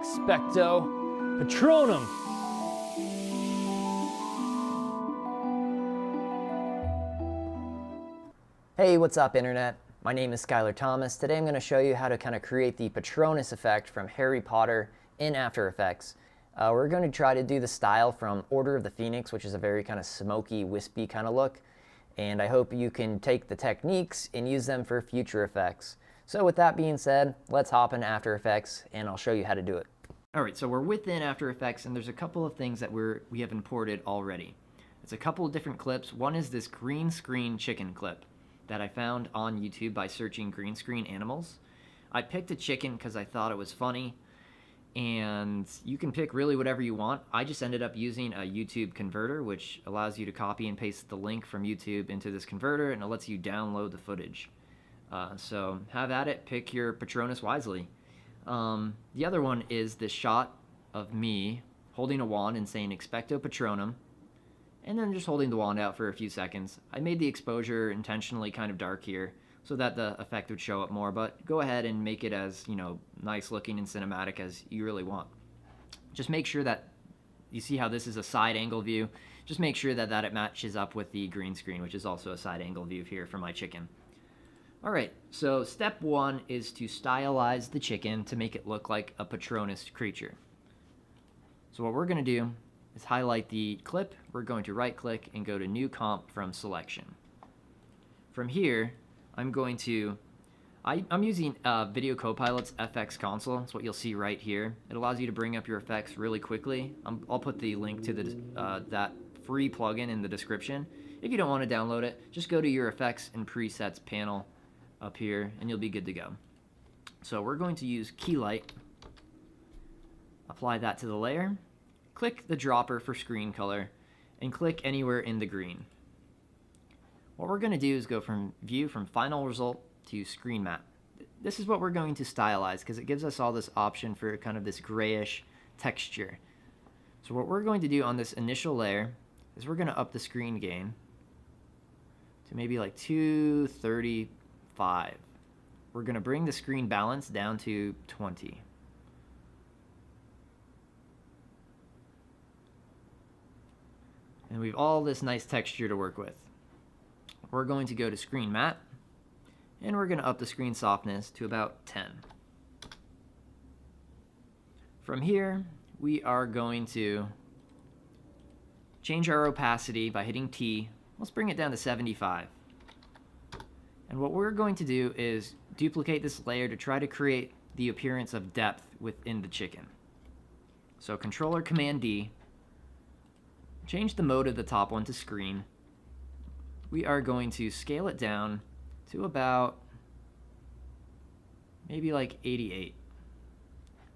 Expecto Patronum. Hey, what's up, Internet? My name is Skyler Thomas. Today I'm going to show you how to kind of create the Patronus effect from Harry Potter in After Effects. We're going to try to do the style from Order of the Phoenix, which is a very kind of smoky, wispy kind of look. And I hope you can take the techniques and use them for future effects. So with that being said, let's hop into After Effects and I'll show you how to do it. All right, so we're within After Effects and there's a couple of things that we have imported already. It's a couple of different clips. One is this green screen chicken clip that I found on YouTube by searching green screen animals. I picked a chicken because I thought it was funny, and you can pick really whatever you want. I just ended up using a YouTube converter, which allows you to copy and paste the link from YouTube into this converter, and it lets you download the footage. So have at it, pick your Patronus wisely. The other one is this shot of me holding a wand and saying Expecto Patronum, and then just holding the wand out for a few seconds. I made the exposure intentionally kind of dark here so that the effect would show up more, but go ahead and make it as, nice looking and cinematic as you really want. Just make sure that you see how this is a side angle view. Just make sure that it matches up with the green screen, which is also a side angle view here for my chicken. All right, so step one is to stylize the chicken to make it look like a Patronus creature. So what we're gonna do is highlight the clip. We're going to right click and go to New Comp from Selection. From here, I'm using Video Copilot's FX console. That's what you'll see right here. It allows you to bring up your effects really quickly. I'll put the link to that free plugin in the description. If you don't want to download it, just go to your effects and presets panel up here and you'll be good to go. So we're going to use Key Light, apply that to the layer, click the dropper for screen color, and click anywhere in the green. What we're going to do is go from view from final result to screen map. This is what we're going to stylize because it gives us all this option for kind of this grayish texture. So what we're going to do on this initial layer is we're going to up the screen gain to maybe like 235. We're going to bring the screen balance down to 20. And we have all this nice texture to work with. We're going to go to Screen Matte, and we're going to up the screen softness to about 10. From here, we are going to change our opacity by hitting T. Let's bring it down to 75. And what we're going to do is duplicate this layer to try to create the appearance of depth within the chicken. So Controller Command D, change the mode of the top one to screen. We are going to scale it down to about maybe like 88.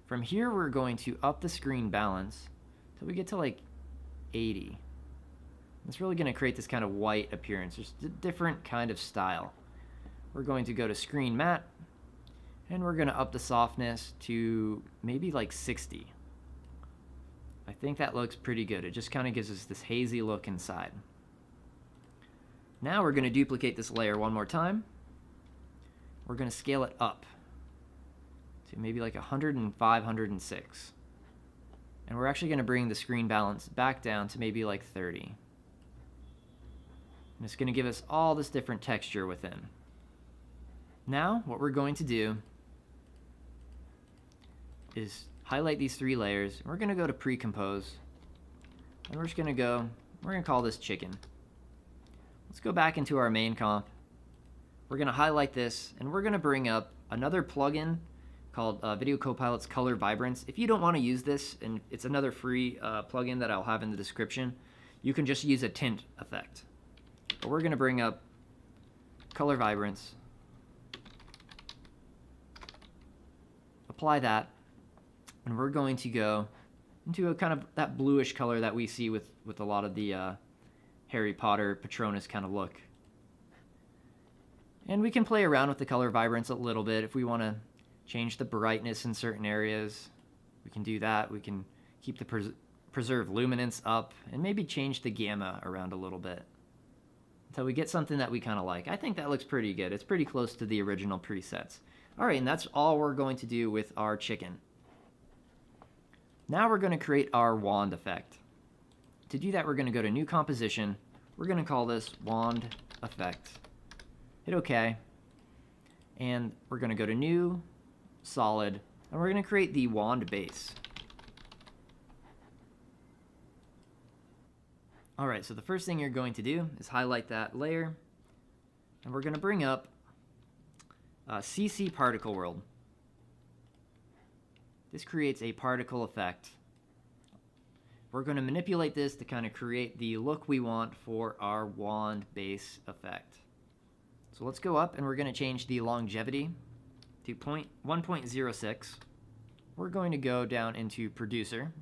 From here, we're going to up the screen balance till we get to like 80. It's really going to create this kind of white appearance, just a different kind of style. We're going to go to Screen Matte, and we're going to up the softness to maybe like 60. I think that looks pretty good. It just kind of gives us this hazy look inside. Now we're going to duplicate this layer one more time. We're going to scale it up to maybe like 105, 106. And we're actually going to bring the screen balance back down to maybe like 30. And it's going to give us all this different texture within. Now what we're going to do is highlight these three layers. We're going to go to Pre-Compose. And we're just going to call this Chicken. Let's go back into our main comp. We're going to highlight this, and we're going to bring up another plugin called Video Copilot's Color Vibrance. If you don't want to use this, and it's another free plugin that I'll have in the description, you can just use a tint effect. But we're going to bring up Color Vibrance, apply that, and we're going to go into a kind of that bluish color that we see with a lot of the Harry Potter Patronus kind of look. And we can play around with the color vibrance a little bit. If we want to change the brightness in certain areas, we can do that. We can keep the preserve luminance up and maybe change the gamma around a little bit until we get something that we kind of like. I think that looks pretty good. It's pretty close to the original presets. All right, and that's all we're going to do with our chicken. Now we're going to create our wand effect. To do that, we're going to go to New Composition. We're going to call this Wand Effect. Hit OK. And we're going to go to New, Solid, and we're going to create the wand base. All right, so the first thing you're going to do is highlight that layer, and we're going to bring up CC Particle World. This creates a particle effect. We're going to manipulate this to kind of create the look we want for our wand base effect. So let's go up and we're going to change the longevity to 1.06. We're going to go down into Producer.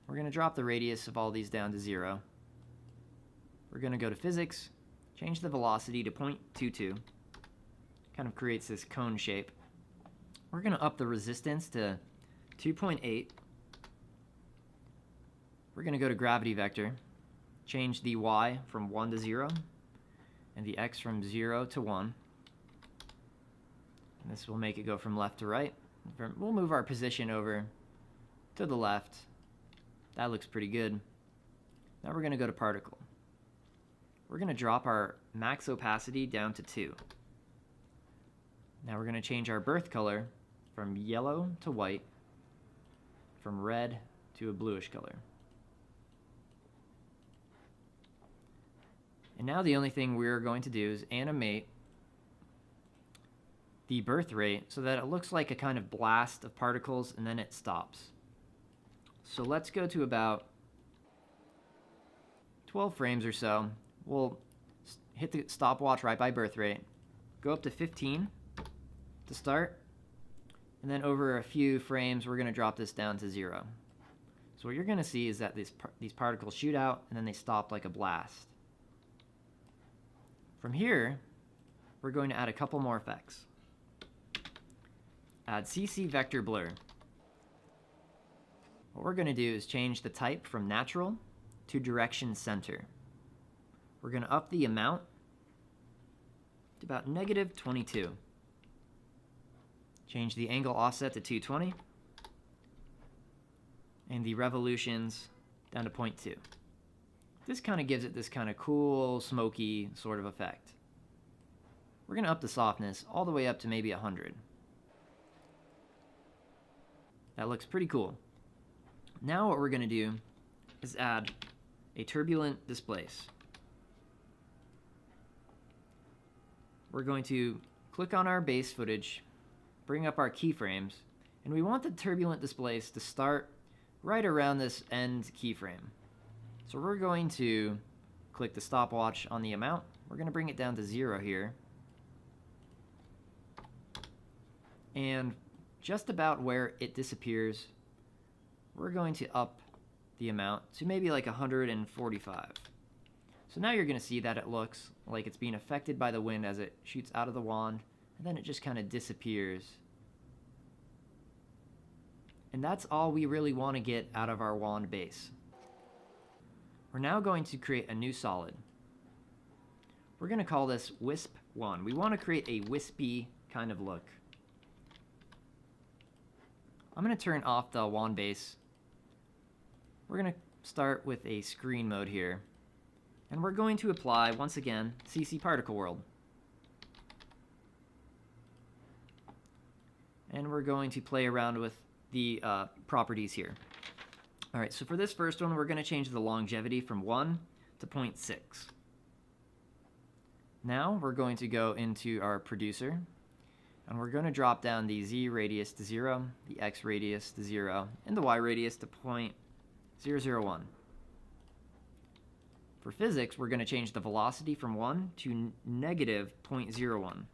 We're going to drop the radius of all these down to 0. We're going to go to Physics, change the velocity to 0.22. Kind of creates this cone shape. We're going to up the resistance to 2.8. We're going to go to Gravity Vector, change the Y from 1 to 0, and the X from 0 to 1. And this will make it go from left to right. We'll move our position over to the left. That looks pretty good. Now we're going to go to Particle. We're going to drop our max opacity down to 2. Now we're going to change our birth color from yellow to white, from red to a bluish color. And now the only thing we're going to do is animate the birth rate so that it looks like a kind of blast of particles and then it stops. So let's go to about 12 frames or so. We'll hit the stopwatch right by birth rate, go up to 15 to start, and then over a few frames we're going to drop this down to 0. So what you're going to see is that these particles shoot out and then they stop like a blast. From here, we're going to add a couple more effects. Add CC Vector Blur. What we're going to do is change the type from Natural to Direction Center. We're going to up the amount to about -22. Change the angle offset to 220. And the revolutions down to 0.2. This kind of gives it this kind of cool, smoky sort of effect. We're going to up the softness all the way up to maybe 100. That looks pretty cool. Now what we're going to do is add a turbulent displace. We're going to click on our base footage, bring up our keyframes, and we want the turbulent displace to start right around this end keyframe. So we're going to click the stopwatch on the amount. We're going to bring it down to 0 here. And just about where it disappears, we're going to up the amount to maybe like 145. So now you're going to see that it looks like it's being affected by the wind as it shoots out of the wand, and then it just kind of disappears. And that's all we really want to get out of our wand base. We're now going to create a new solid. We're going to call this Wisp 1. We want to create a wispy kind of look. I'm going to turn off the wand base. We're going to start with a screen mode here. And we're going to apply, once again, CC Particle World. And we're going to play around with the properties here. All right, so for this first one, we're going to change the longevity from 1 to 0.6. Now we're going to go into our producer, and we're going to drop down the Z radius to 0, the X radius to 0, and the Y radius to 0.001. For physics, we're going to change the velocity from 1 to -0.01.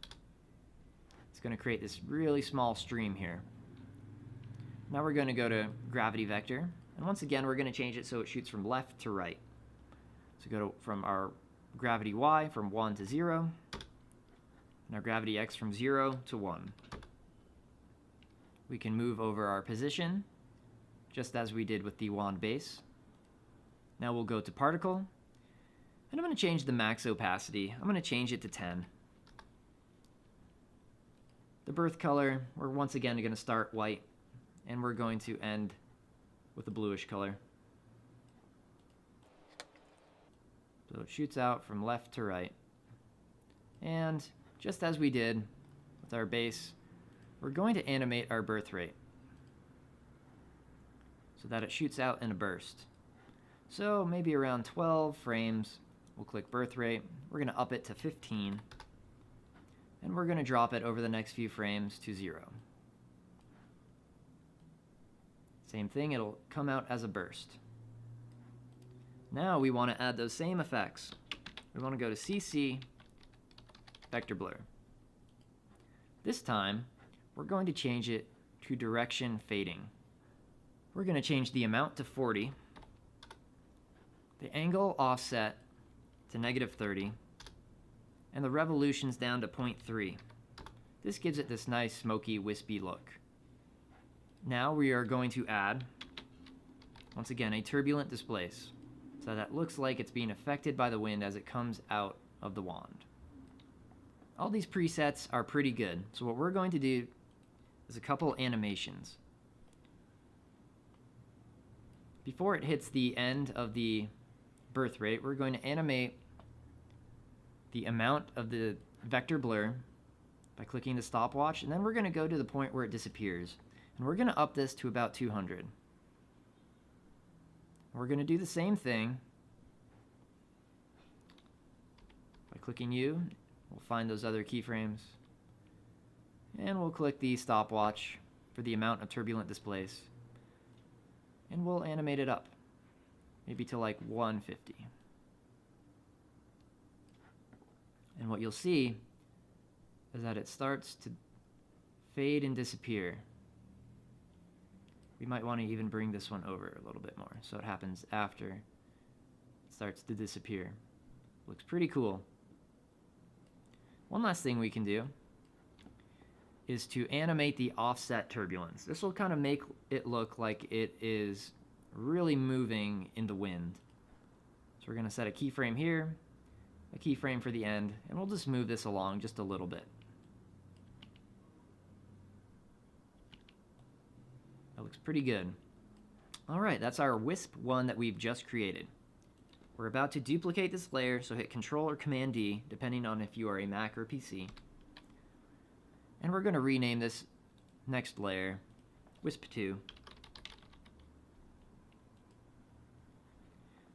It's going to create this really small stream here. Now we're going to go to Gravity Vector. And once again, we're going to change it so it shoots from left to right. So go from our gravity Y from 1 to 0, and our gravity X from 0 to 1. We can move over our position, just as we did with the wand base. Now we'll go to Particle, and I'm going to change the max opacity. I'm going to change it to 10. The birth color, we're once again going to start white, and we're going to end with a bluish color. So it shoots out from left to right. And just as we did with our base, we're going to animate our birth rate so that it shoots out in a burst. So maybe around 12 frames, we'll click birth rate. We're going to up it to 15. And we're going to drop it over the next few frames to 0. Same thing, it'll come out as a burst. Now we want to add those same effects. We want to go to CC, Vector Blur. This time, we're going to change it to direction fading. We're going to change the amount to 40, the angle offset to -30, and the revolutions down to 0.3. This gives it this nice smoky, wispy look. Now we are going to add, once again, a turbulent displace, so that looks like it's being affected by the wind as it comes out of the wand. All these presets are pretty good, so what we're going to do is a couple animations. Before it hits the end of the birth rate, we're going to animate the amount of the vector blur by clicking the stopwatch, and then we're going to go to the point where it disappears. And we're going to up this to about 200. We're going to do the same thing by clicking U. We'll find those other keyframes. And we'll click the stopwatch for the amount of turbulent displace. And we'll animate it up, maybe to like 150. And what you'll see is that it starts to fade and disappear. We might want to even bring this one over a little bit more so it happens after it starts to disappear. Looks pretty cool. One last thing we can do is to animate the offset turbulence. This will kind of make it look like it is really moving in the wind. So we're going to set a keyframe here, a keyframe for the end, and we'll just move this along just a little bit. That looks pretty good. All right, that's our wisp one that we've just created. We're about to duplicate this layer, so hit Control or Command D, depending on if you are a Mac or PC. And we're going to rename this next layer Wisp 2.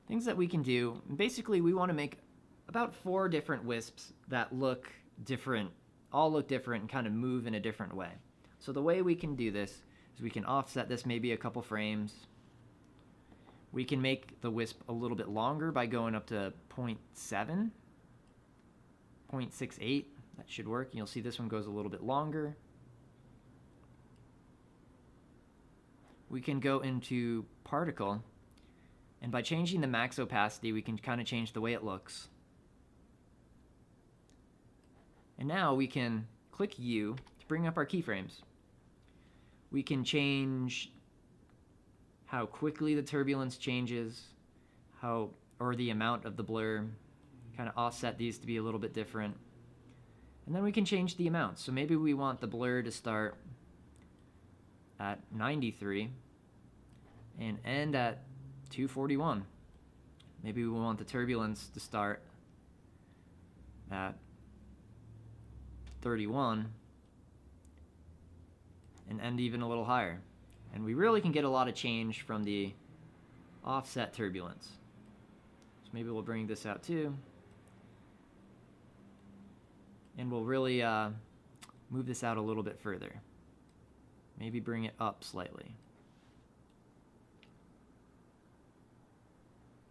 Things that we can do, basically we want to make about 4 different wisps that look different, all look different and kind of move in a different way. So the way we can do this is we can offset this maybe a couple frames. We can make the wisp a little bit longer by going up to 0.7, 0.68. That should work. You'll see this one goes a little bit longer. We can go into particle, and by changing the max opacity, we can kind of change the way it looks. And now we can click U to bring up our keyframes. We can change how quickly the turbulence changes, or the amount of the blur, kind of offset these to be a little bit different. And then we can change the amount. So maybe we want the blur to start at 93 and end at 241. Maybe we want the turbulence to start at 31 and end even a little higher. And we really can get a lot of change from the offset turbulence. So maybe we'll bring this out too. And we'll really move this out a little bit further. Maybe bring it up slightly.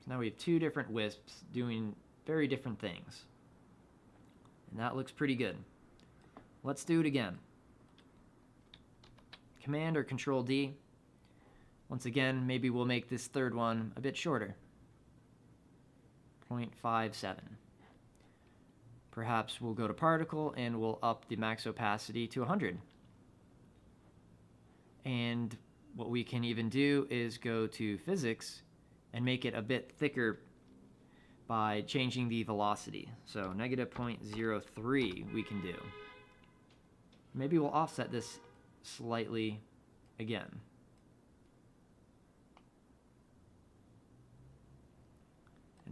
So now we have 2 different wisps doing very different things. And that looks pretty good. Let's do it again. Command or Control D. Once again, maybe we'll make this third one a bit shorter. 0.57. Perhaps we'll go to particle and we'll up the max opacity to 100. And what we can even do is go to physics and make it a bit thicker by changing the velocity. So -0.03 we can do. Maybe we'll offset this slightly again.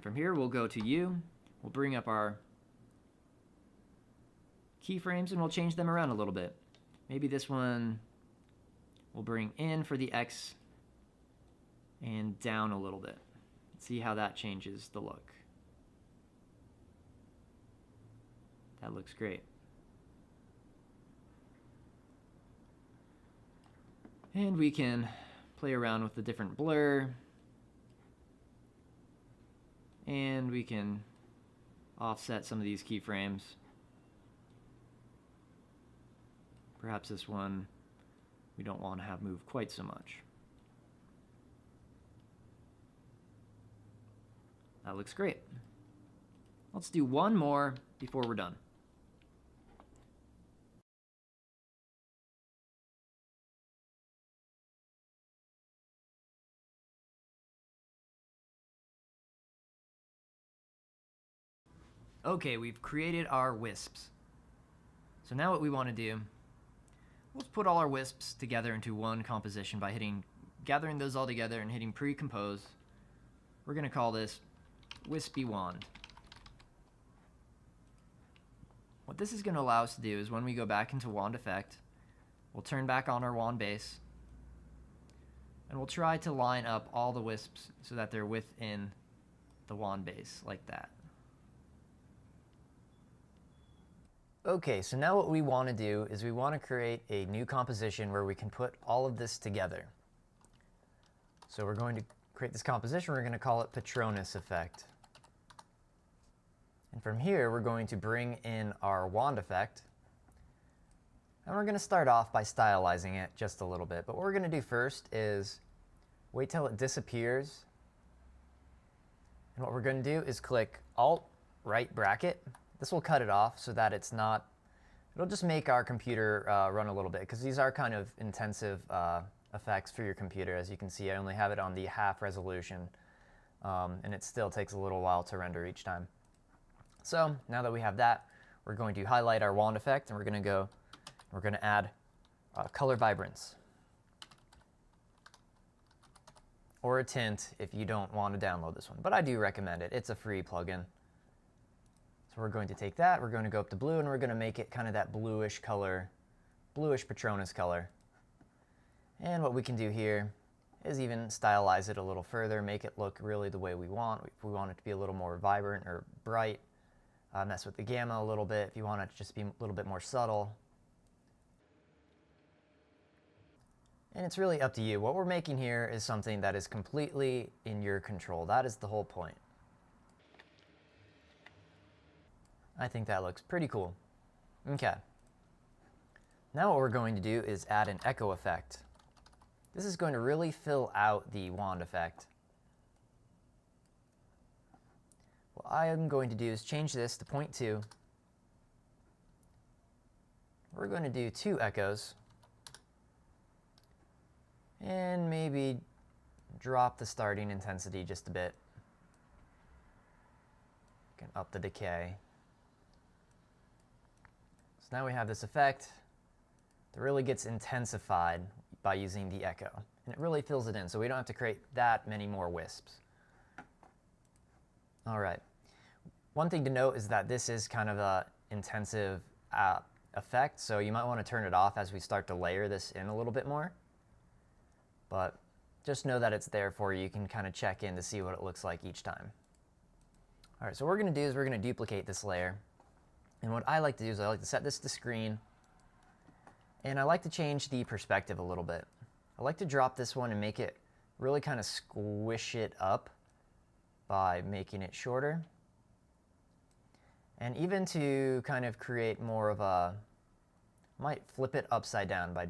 And from here, we'll go to U. We'll bring up our keyframes and we'll change them around a little bit. Maybe this one we'll bring in for the X and down a little bit. See how that changes the look. That looks great. And we can play around with the different blur. And we can offset some of these keyframes. Perhaps this one we don't want to have move quite so much. That looks great. Let's do one more before we're done. Okay, we've created our wisps. So now what we want to do, let's put all our wisps together into one composition by gathering those all together and hitting pre-compose. We're going to call this Wispy Wand. What this is going to allow us to do is when we go back into Wand Effect, we'll turn back on our wand base, and we'll try to line up all the wisps so that they're within the wand base, like that. Okay, so now what we want to do is we want to create a new composition where we can put all of this together. So we're going to create this composition, we're going to call it Patronus Effect. And from here, we're going to bring in our wand effect. And we're going to start off by stylizing it just a little bit. But what we're going to do first is wait till it disappears. And what we're going to do is click Alt, right bracket. This will cut it off so that it's not, it'll just make our computer run a little bit, because these are kind of intensive effects for your computer. As you can see, I only have it on the half resolution, and it still takes a little while to render each time. So now that we have that, we're going to highlight our wand effect, and we're going to add color vibrance, or a tint if you don't want to download this one, but I do recommend it. It's a free plugin. So we're going to take that, we're going to go up to blue, and we're going to make it kind of that bluish color, bluish Patronus color. And what we can do here is even stylize it a little further, make it look really the way we want. If we want it to be a little more vibrant or bright, mess with the gamma a little bit. If you want it to just be a little bit more subtle. And it's really up to you. What we're making here is something that is completely in your control. That is the whole point. I think that looks pretty cool. Okay. Now what we're going to do is add an echo effect. This is going to really fill out the wand effect. What I am going to do is change this to 0.2. We're going to do 2 echoes. And maybe drop the starting intensity just a bit. Can up the decay. So now we have this effect that really gets intensified by using the echo. And it really fills it in, so we don't have to create that many more wisps. All right. One thing to note is that this is kind of an intensive effect, so you might want to turn it off as we start to layer this in a little bit more. But just know that it's there for you. You can kind of check in to see what it looks like each time. All right, so what we're going to do is we're going to duplicate this layer. And what I like to do is I like to set this to screen. And I like to change the perspective a little bit. I like to drop this one and make it really kind of squish it up by making it shorter. And even to kind of create more of a, I might flip it upside down by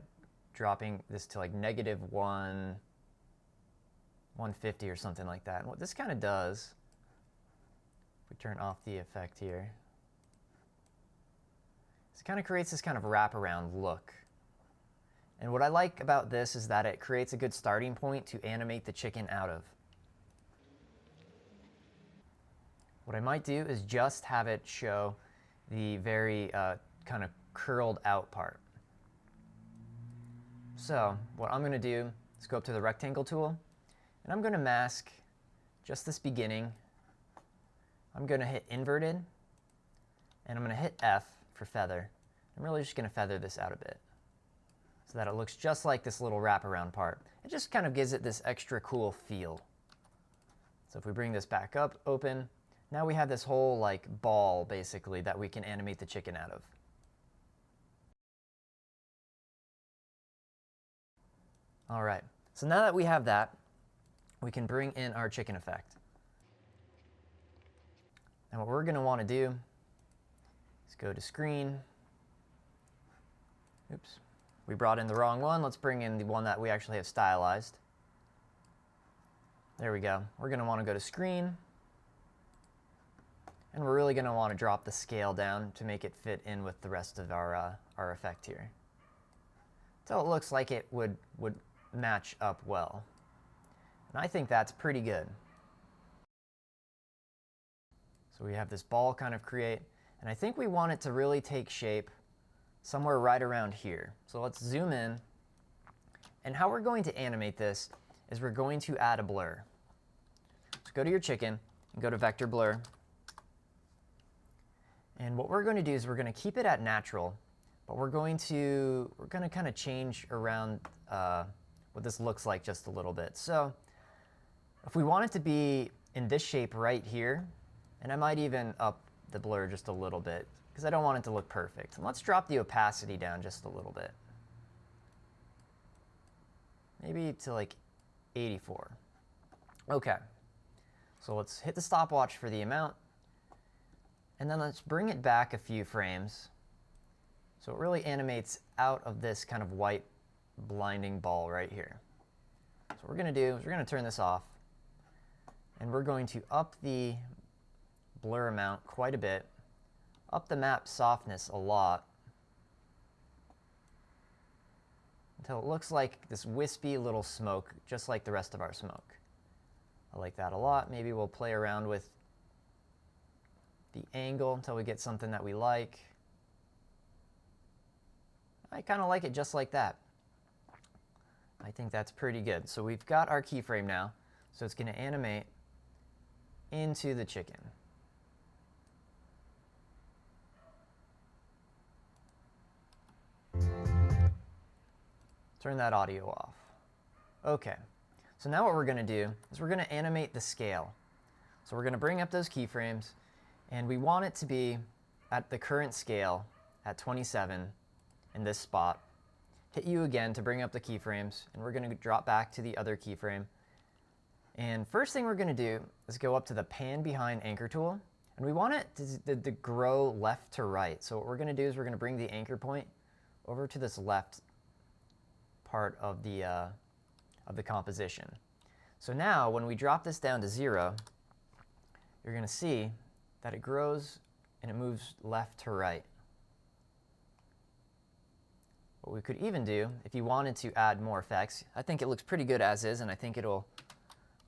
dropping this to like -150 or something like that. And what this kind of does, if we turn off the effect here, it kind of creates this kind of wraparound look. And what I like about this is that it creates a good starting point to animate the chicken out of. What I might do is just have it show the very kind of curled out part. So what I'm going to do is go up to the rectangle tool, and I'm going to mask just this beginning I'm going to hit inverted, and I'm going to hit F for feather. I'm really just going to feather this out a bit so that it looks just like this little wraparound part. It just kind of gives it this extra cool feel. So if we bring this back up, open, now we have this whole like ball basically that we can animate the chicken out of. All right, so now that we have that, we can bring in our chicken effect. And what we're going to want to do is go to screen. Oops, we brought in the wrong one. Let's bring in the one that we actually have stylized. There we go. We're going to want to go to screen. And we're really going to want to drop the scale down to make it fit in with the rest of our effect here. So it looks like it would match up well. And I think that's pretty good. So we have this ball kind of create, and I think we want it to really take shape somewhere right around here. So let's zoom in, and how we're going to animate this is we're going to add a blur. So go to your chicken and go to vector blur, and what we're going to do is we're going to keep it at natural, but we're going to kind of change around what this looks like just a little bit. So if we want it to be in this shape right here, and I might even up the blur just a little bit because I don't want it to look perfect. And let's drop the opacity down just a little bit. Maybe to like 84. Okay, so let's hit the stopwatch for the amount, and then let's bring it back a few frames so it really animates out of this kind of white blinding ball right here. So what we're going to do is we're going to turn this off, and we're going to up the blur amount quite a bit, up the map softness a lot, until it looks like this wispy little smoke, just like the rest of our smoke. I like that a lot. Maybe we'll play around with the angle until we get something that we like. I kind of like it just like that. I think that's pretty good. So we've got our keyframe now, so it's going to animate into the chicken. Turn that audio off. Okay, so now what we're going to do is we're going to animate the scale. So we're going to bring up those keyframes, and we want it to be at the current scale at 27 in this spot. Hit U again to bring up the keyframes, and we're going to drop back to the other keyframe. And first thing we're going to do is go up to the pan behind anchor tool, and we want it to grow left to right. So what we're going to do is we're going to bring the anchor point over to this left part of the composition. So now when we drop this down to 0, you're going to see that it grows and it moves left to right. What we could even do, if you wanted to add more effects, I think it looks pretty good as is, and I think it'll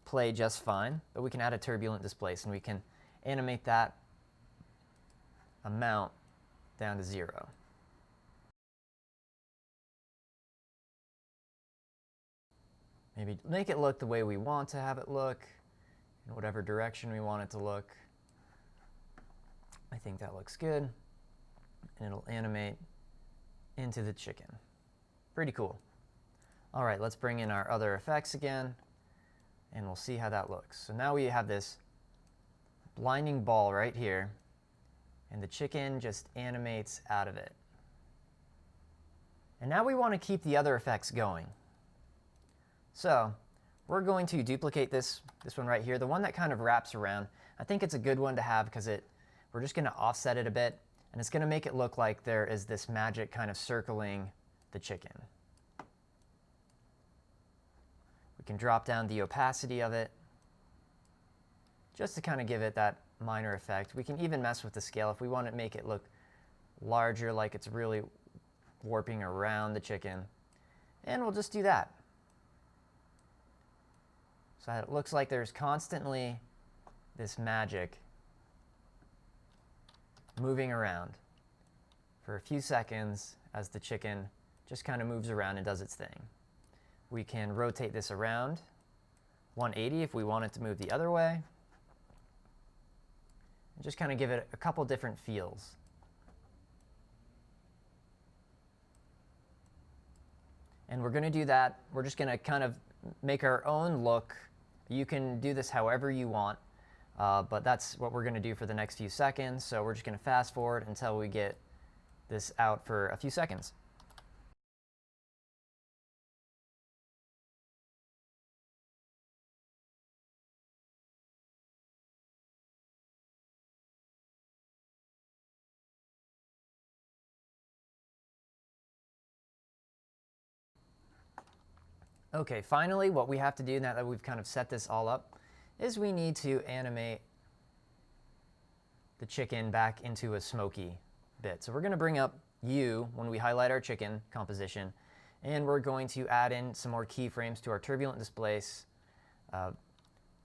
play just fine, but we can add a turbulent displace, and we can animate that amount down to 0. Maybe make it look the way we want to have it look, in whatever direction we want it to look. I think that looks good, and it'll animate into the chicken. Pretty cool. All right, let's bring in our other effects again, and we'll see how that looks. So now we have this blinding ball right here, and the chicken just animates out of it. And now we want to keep the other effects going. So we're going to duplicate this one right here, the one that kind of wraps around. I think it's a good one to have because we're just going to offset it a bit, and it's going to make it look like there is this magic kind of circling the chicken. We can drop down the opacity of it just to kind of give it that minor effect. We can even mess with the scale if we want to make it look larger, like it's really warping around the chicken. And we'll just do that. So it looks like there's constantly this magic moving around for a few seconds as the chicken just kind of moves around and does its thing. We can rotate this around 180 if we want it to move the other way. and just kind of give it a couple different feels. And we're going to do that. We're just going to kind of make our own look. You can do this however you want, but that's what we're going to do for the next few seconds. So we're just going to fast forward until we get this out for a few seconds. Okay, finally, what we have to do now that we've kind of set this all up is we need to animate the chicken back into a smoky bit. So we're going to bring up U when we highlight our chicken composition, and we're going to add in some more keyframes to our turbulent, displace,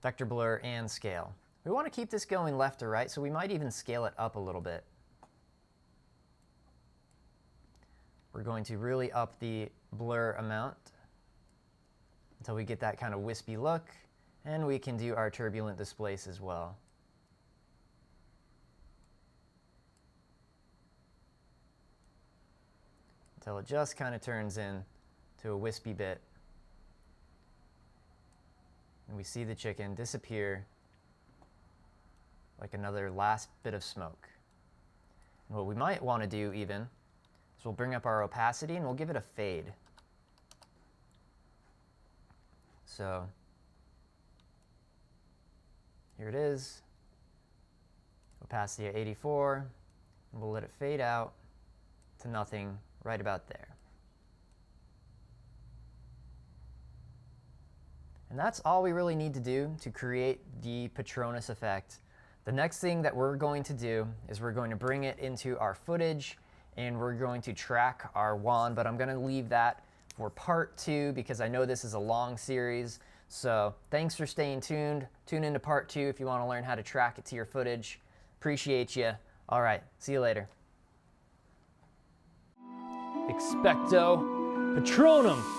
vector blur, and scale. We want to keep this going left to right, so we might even scale it up a little bit. We're going to really up the blur amount until we get that kind of wispy look, and we can do our turbulent displace as well. Until it just kind of turns in to a wispy bit. And we see the chicken disappear like another last bit of smoke. And what we might want to do even is we'll bring up our opacity and we'll give it a fade. So here it is, opacity at 84, and we'll let it fade out to nothing right about there. And that's all we really need to do to create the Patronus effect. The next thing that we're going to do is we're going to bring it into our footage and we're going to track our wand, but I'm going to leave that for part 2 because I know this is a long series. So thanks for staying tuned. Tune into part 2 if you want to learn how to track it to your footage. Appreciate you. All right, see you later. Expecto Patronum!